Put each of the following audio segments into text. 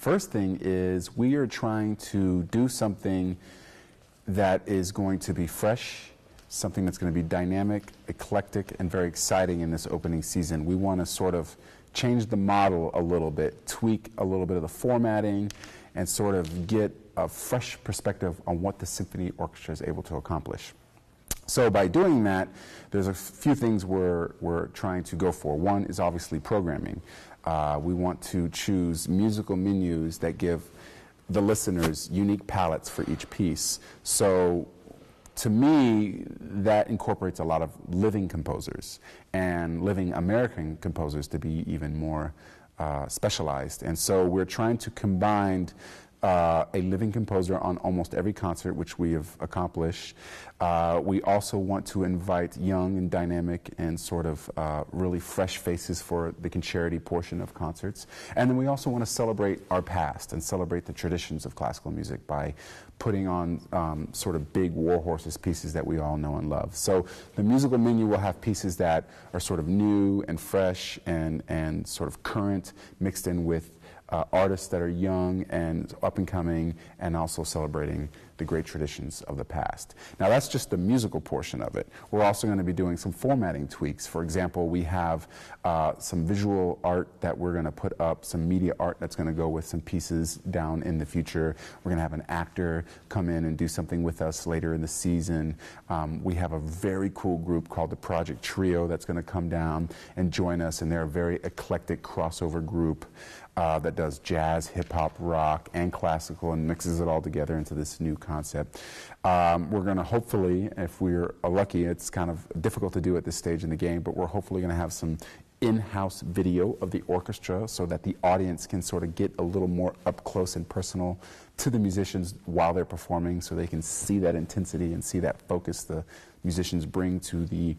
First thing is we are trying to do something that is going to be fresh, something that's going to be dynamic, eclectic, and very exciting in this opening season. We want to sort of change the model a little bit, tweak a little bit of the formatting, and sort of get a fresh perspective on what the symphony orchestra is able to accomplish. So by doing that, there's a few things we're trying to go for. One is obviously programming. We want to choose musical menus that give the listeners unique palettes for each piece. So to me, that incorporates a lot of living composers and living American composers to be even more specialized. And so we're trying to combine a living composer on almost every concert, which we have accomplished. We also want to invite young and dynamic and sort of really fresh faces for the concerti portion of concerts. And then we also want to celebrate our past and celebrate the traditions of classical music by putting on sort of big war horses pieces that we all know and love. So the musical menu will have pieces that are sort of new and fresh and sort of current, mixed in with artists that are young and up and coming, and also celebrating the great traditions of the past. Now that's just the musical portion of it. We're also going to be doing some formatting tweaks. For example, we have some visual art that we're going to put up, some media art that's going to go with some pieces down in the future. We're going to have an actor come in and do something with us later in the season. We have a very cool group called the Project Trio that's going to come down and join us, and they're a very eclectic crossover group that does jazz, hip-hop, rock, and classical, and mixes it all together into this new concept. We're going to hopefully, if we're lucky, it's kind of difficult to do at this stage in the game, but we're hopefully going to have some in-house video of the orchestra so that the audience can sort of get a little more up close and personal to the musicians while they're performing, so they can see that intensity and see that focus the musicians bring to the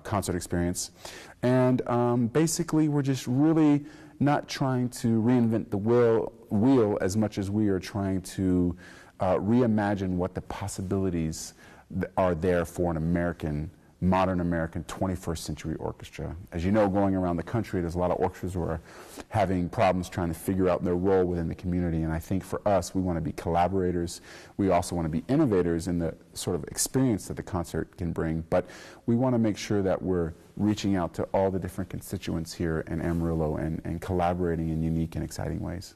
concert experience. And basically, we're just really not trying to reinvent the wheel as much as we are trying to reimagine what the possibilities are there for an modern American 21st century orchestra. As you know, going around the country, there's a lot of orchestras who are having problems trying to figure out their role within the community. And I think for us, we want to be collaborators. We also want to be innovators in the sort of experience that the concert can bring. But we want to make sure that we're reaching out to all the different constituents here in Amarillo and collaborating in unique and exciting ways.